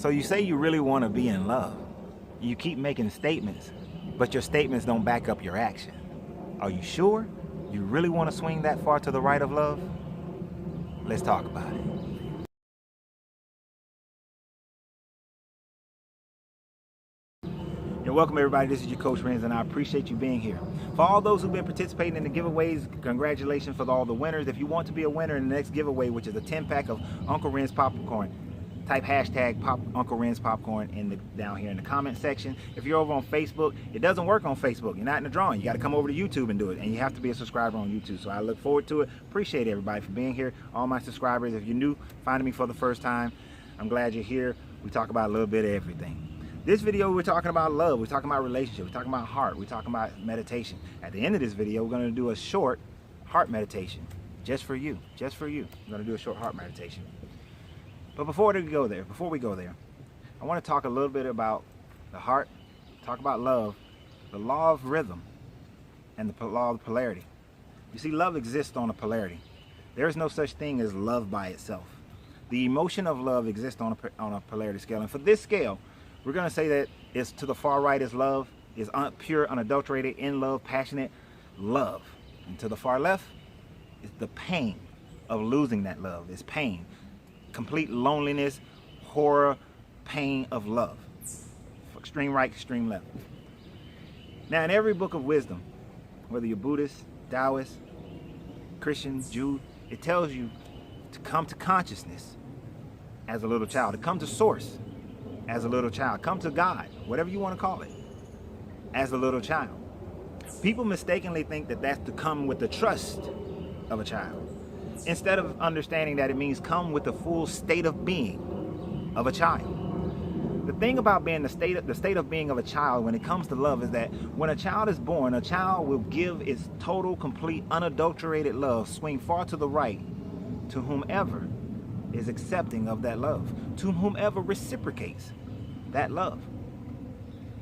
So you say you really want to be in love. You keep making statements, but your statements don't back up your action. Are you sure you really want to swing that far to the right of love? Let's talk about it. And welcome everybody, this is your Coach Renz and I appreciate you being here. For all those who've been participating in the giveaways, congratulations for all the winners. If you want to be a winner in the next giveaway, which is a 10-pack of Uncle Renz popcorn, type hashtag Uncle Renz popcorn down here in the comment section. If you're over on Facebook, it doesn't work on Facebook. You're not in the drawing. You got to come over to YouTube and do it, and you have to be a subscriber on YouTube. So I look forward to it. Appreciate everybody for being here. All my subscribers, if you're new, finding me for the first time, I'm glad you're here. We talk about a little bit of everything. This video, we're talking about love, we're talking about relationships, we're talking about heart, we're talking about meditation. At the end of this video, we're going to do a short heart meditation, just for you, just for you. We're going to do a short heart meditation. But before we go there, I want to talk a little bit about the heart, talk about love, the law of rhythm, and the law of polarity. You see, love exists on a polarity. There is no such thing as love by itself. The emotion of love exists on a polarity scale, and for this scale, we're going to say that it's to the far right is love, is pure, unadulterated, in love, passionate love. And to the far left is the pain of losing that love. It's pain, complete loneliness, horror, pain of love. Extreme right, extreme left. Now, in every book of wisdom, whether you're Buddhist, Taoist, Christian, Jew, it tells you to come to consciousness as a little child, to come to source as a little child, come to God, whatever you want to call it, as a little child. People mistakenly think that that's to come with the trust of a child, instead of understanding that it means come with the full state of being of a child. The thing about being the state of being of a child when it comes to love is that when a child is born, a child will give its total, complete, unadulterated love, swing far to the right to whomever is accepting of that love, to whomever reciprocates that love.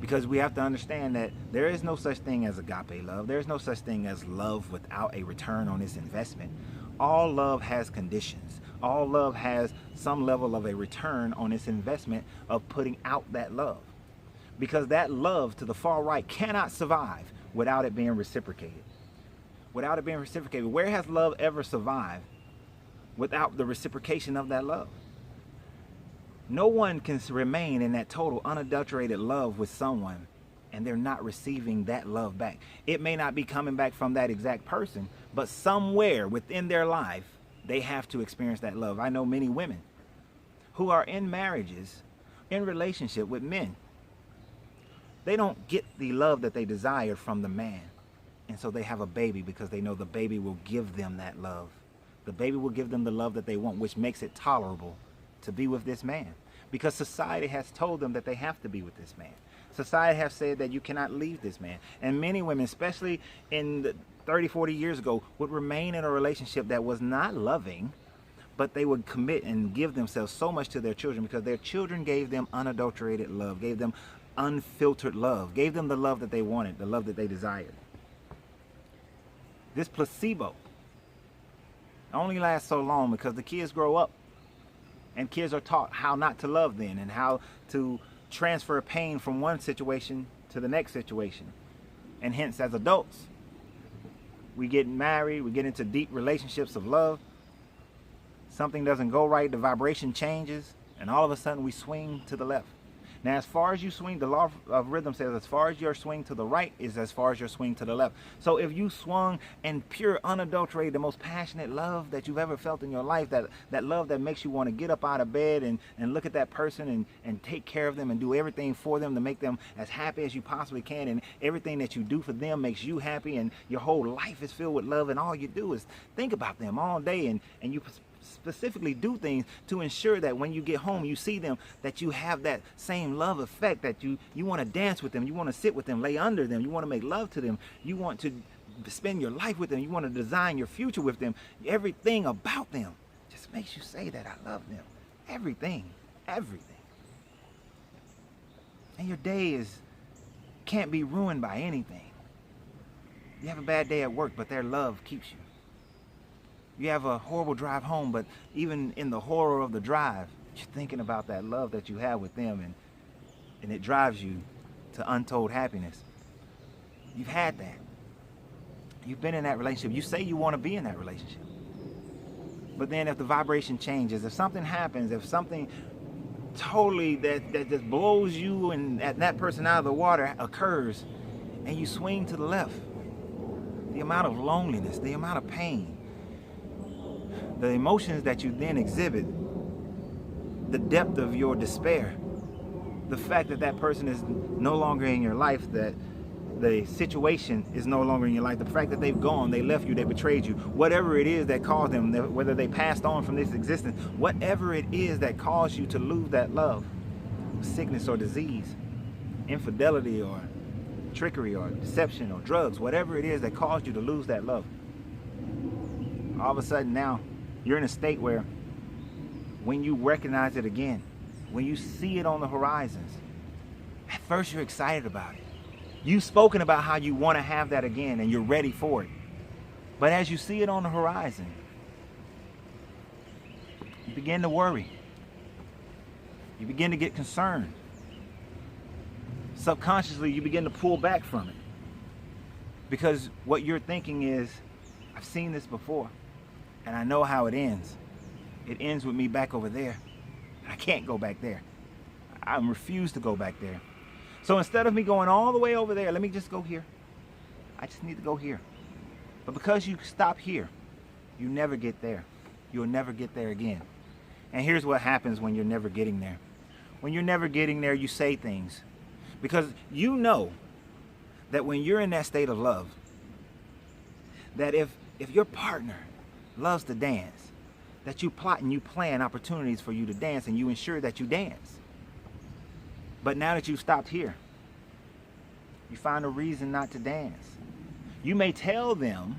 Because we have to understand that there is no such thing as agape love. There is no such thing as love without a return on its investment. All love has conditions. All love has some level of a return on its investment of putting out that love. Because that love to the far right cannot survive without it being reciprocated. Without it being reciprocated. Where has love ever survived without the reciprocation of that love? No one can remain in that total unadulterated love with someone and they're not receiving that love back. It may not be coming back from that exact person, but somewhere within their life, they have to experience that love. I know many women who are in marriages, in relationship with men. They don't get the love that they desire from the man. And so they have a baby because they know the baby will give them that love. The baby will give them the love that they want, which makes it tolerable to be with this man, because society has told them that they have to be with this man. Society has said that you cannot leave this man. And many women, especially in the 30, 40 years ago, would remain in a relationship that was not loving, but they would commit and give themselves so much to their children because their children gave them unadulterated love, gave them unfiltered love, gave them the love that they wanted, the love that they desired. This placebo only lasts so long because the kids grow up and kids are taught how not to love then and how to transfer pain from one situation to the next situation. And hence, as adults, we get married, we get into deep relationships of love. Something doesn't go right, the vibration changes, and all of a sudden we swing to the left. Now, as far as you swing, the law of rhythm says as far as your swing to the right is as far as your swing to the left. So if you swung in pure, unadulterated, the most passionate love that you've ever felt in your life, that love that makes you want to get up out of bed and look at that person and take care of them and do everything for them to make them as happy as you possibly can, and everything that you do for them makes you happy, and your whole life is filled with love, and all you do is think about them all day, and you specifically do things to ensure that when you get home, you see them, that you have that same love effect, that you want to dance with them, you want to sit with them, lay under them, you want to make love to them, you want to spend your life with them, you want to design your future with them. Everything about them just makes you say that I love them. Everything. And your day can't be ruined by anything. You have a bad day at work, but their love keeps you. You have a horrible drive home, but even in the horror of the drive, You're thinking about that love that you have with them, and it drives you to untold happiness. You've had that. You've been in that relationship. You say you want to be in that relationship. But then if the vibration changes, if something happens, if something totally that just blows you and that person out of the water occurs, and you swing to the left, the amount of loneliness, the amount of pain, the emotions that you then exhibit, the depth of your despair, the fact that that person is no longer in your life, that the situation is no longer in your life, the fact that they've gone, they left you, they betrayed you, whatever it is that caused them, whether they passed on from this existence, whatever it is that caused you to lose that love, sickness or disease, infidelity or trickery or deception or drugs, whatever it is that caused you to lose that love, all of a sudden now you're in a state where when you recognize it again, when you see it on the horizons, at first you're excited about it. You've spoken about how you want to have that again and you're ready for it. But as you see it on the horizon, you begin to worry. You begin to get concerned. Subconsciously, you begin to pull back from it. Because what you're thinking is, I've seen this before and I know how it ends. It ends with me back over there. I can't go back there. I refuse to go back there. So instead of me going all the way over there, let me just go here. I just need to go here. But because you stop here, you never get there. You'll never get there again. And here's what happens when you're never getting there. When you're never getting there, you say things. Because you know that when you're in that state of love, that if your partner loves to dance, that you plot and you plan opportunities for you to dance and you ensure that you dance. But now that you've stopped here, you find a reason not to dance. You may tell them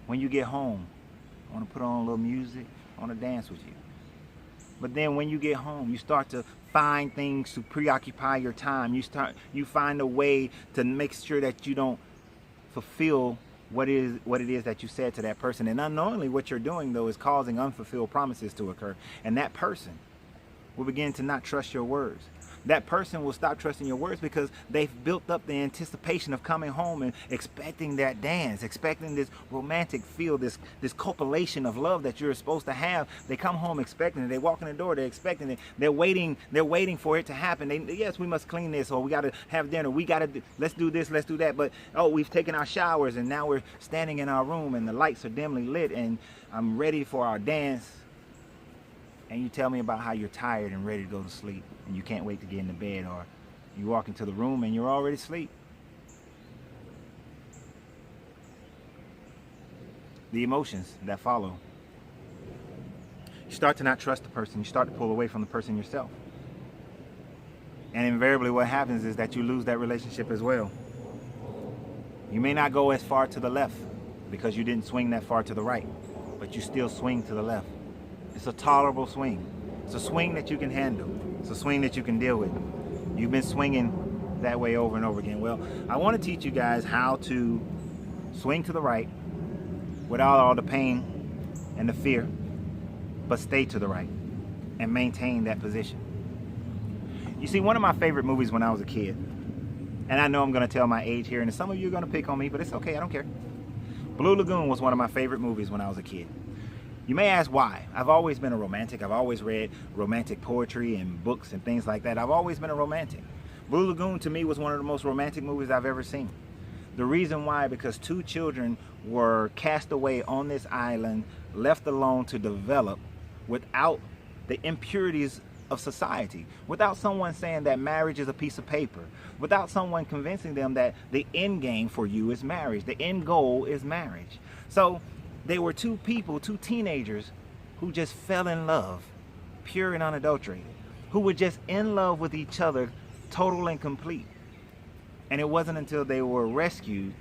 when you get home, I want to put on a little music, I want to dance with you. But then when you get home, you start to find things to preoccupy your time. You find a way to make sure that you don't fulfill what it is that you said to that person. And unknowingly what you're doing though is causing unfulfilled promises to occur. And that person will begin to not trust your words. That person will stop trusting your words because they've built up the anticipation of coming home and expecting that dance, expecting this romantic feel, this copulation of love that you're supposed to have. They come home expecting it. They walk in the door, they're expecting it. They're waiting for it to happen. Yes, we must clean this, or we got to have dinner. Let's do this, let's do that. But, oh, we've taken our showers and now we're standing in our room and the lights are dimly lit and I'm ready for our dance. And you tell me about how you're tired and ready to go to sleep and you can't wait to get into bed, or you walk into the room and you're already asleep. The emotions that follow. You start to not trust the person. You start to pull away from the person yourself. And invariably what happens is that you lose that relationship as well. You may not go as far to the left because you didn't swing that far to the right, but you still swing to the left. It's a tolerable swing. It's a swing that you can handle. It's a swing that you can deal with. You've been swinging that way over and over again. Well, I want to teach you guys how to swing to the right without all the pain and the fear, but stay to the right and maintain that position. You see, one of my favorite movies when I was a kid, and I know I'm going to tell my age here, and some of you are going to pick on me, but it's okay, I don't care. Blue Lagoon was one of my favorite movies when I was a kid. You may ask why. I've always been a romantic. I've always read romantic poetry and books and things like that. I've always been a romantic. Blue Lagoon to me was one of the most romantic movies I've ever seen. The reason why, because two children were cast away on this island, left alone to develop without the impurities of society, without someone saying that marriage is a piece of paper, without someone convincing them that the end game for you is marriage, the end goal is marriage. So they were two people, two teenagers who just fell in love, pure and unadulterated, who were just in love with each other, total and complete. And it wasn't until they were rescued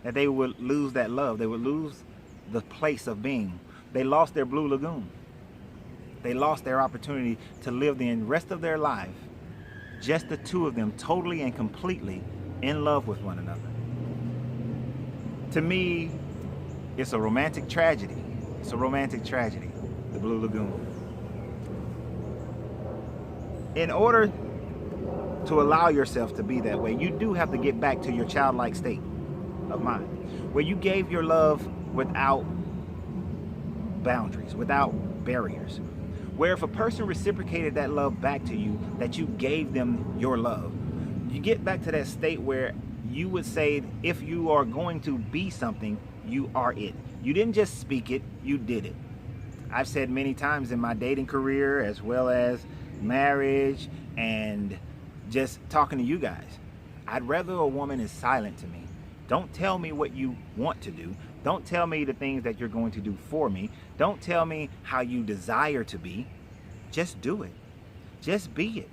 that they would lose that love. They would lose the place of being. They lost their Blue Lagoon. They lost their opportunity to live the rest of their life, just the two of them, totally and completely in love with one another. To me, it's a romantic tragedy. It's a romantic tragedy, the Blue Lagoon. In order to allow yourself to be that way, you do have to get back to your childlike state of mind, where you gave your love without boundaries, without barriers. Where if a person reciprocated that love back to you, that you gave them your love, you get back to that state where you would say, if you are going to be something, you are it. You didn't just speak it, you did it. I've said many times in my dating career, as well as marriage and just talking to you guys, I'd rather a woman is silent to me. Don't tell me what you want to do. Don't tell me the things that you're going to do for me. Don't tell me how you desire to be. Just do it. Just be it.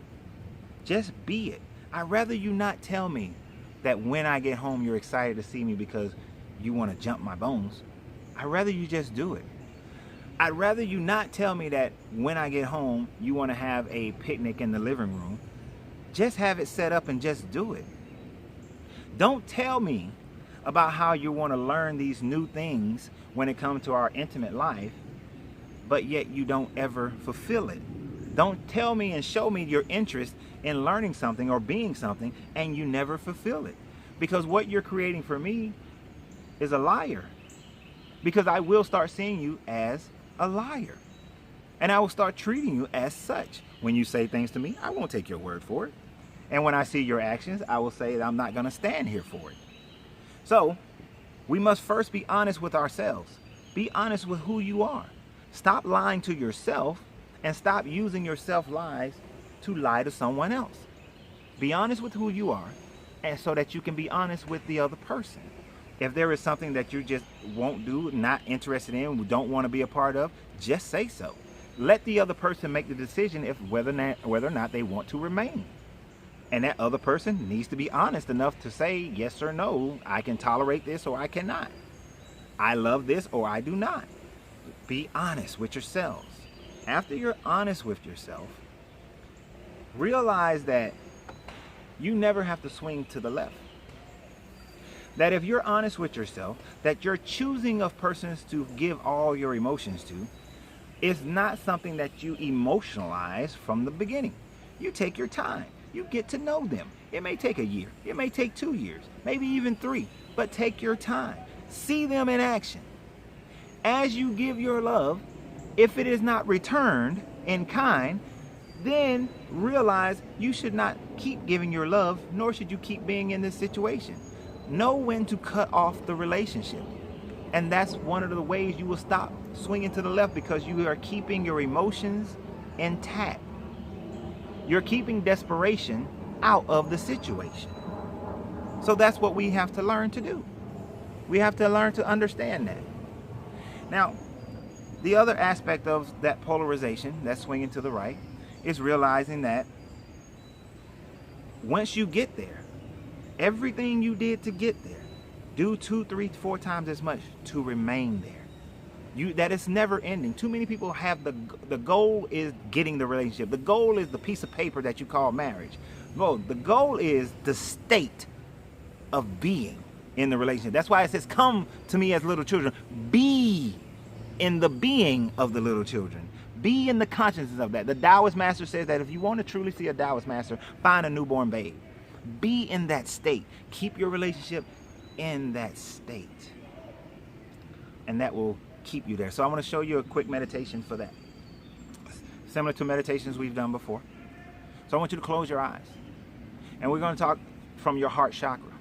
Just be it. I'd rather you not tell me that when I get home you're excited to see me because you want to jump my bones. I'd rather you just do it. I'd rather you not tell me that when I get home you want to have a picnic in the living room. Just have it set up and just do it. Don't tell me about how you want to learn these new things when it comes to our intimate life, but yet you don't ever fulfill it. Don't tell me and show me your interest in learning something or being something and you never fulfill it. Because what you're creating for me is a liar. Because I will start seeing you as a liar. And I will start treating you as such. When you say things to me, I won't take your word for it. And when I see your actions, I will say that I'm not going to stand here for it. So, we must first be honest with ourselves. Be honest with who you are. Stop lying to yourself and stop using your self-lies to lie to someone else. Be honest with who you are, and so that you can be honest with the other person. If there is something that you just won't do, not interested in, don't want to be a part of, just say so. Let the other person make the decision if whether or not they want to remain. And that other person needs to be honest enough to say yes or no. I can tolerate this or I cannot. I love this or I do not. Be honest with yourselves. After you're honest with yourself, realize that you never have to swing to the left. That if you're honest with yourself, that your choosing of persons to give all your emotions to is not something that you emotionalize from the beginning. You take your time. You get to know them. It may take a year. It may take 2 years, maybe even 3, but take your time. See them in action. As you give your love, if it is not returned in kind, then realize you should not keep giving your love, nor should you keep being in this situation. Know when to cut off the relationship. And that's one of the ways you will stop swinging to the left, because you are keeping your emotions intact. You're keeping desperation out of the situation. So that's what we have to learn to do. We have to learn to understand that. Now, the other aspect of that polarization, that swinging to the right, is realizing that once you get there, everything you did to get there, do 2, 3, 4 times as much to remain there. That is never ending. Too many people have the goal is getting the relationship. The goal is the piece of paper that you call marriage. No, the goal is the state of being in the relationship. That's why it says, come to me as little children. Be in the being of the little children. Be in the consciousness of that. The Taoist master says that if you want to truly see a Taoist master, find a newborn babe. Be in that state. Keep your relationship in that state. And that will keep you there. So I want to show you a quick meditation for that. Similar to meditations we've done before. So I want you to close your eyes. And we're going to talk from your heart chakra.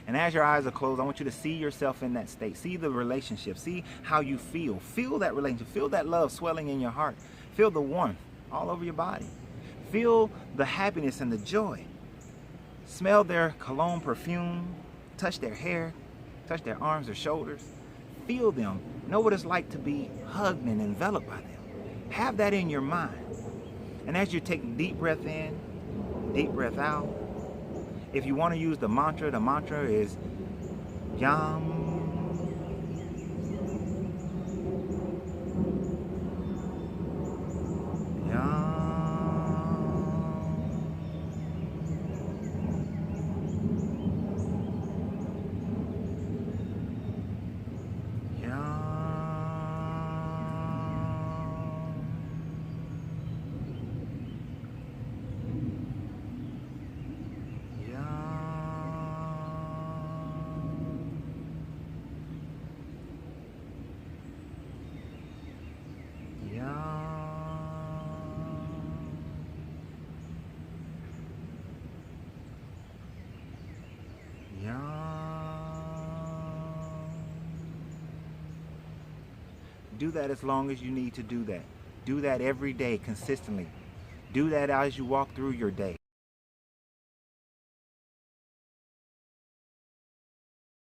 And as your eyes are closed, I want you to see yourself in that state. See the relationship. See how you feel. Feel that relationship. Feel that love swelling in your heart. Feel the warmth all over your body. Feel the happiness and the joy. Smell their cologne perfume. Touch their hair. Touch their arms or shoulders. Feel them. Know what it's like to be hugged and enveloped by them. Have that in your mind. And as you take a deep breath in, deep breath out, if you want to use the mantra is Yam. Do that as long as you need to do that. Do that every day consistently. Do that as you walk through your day.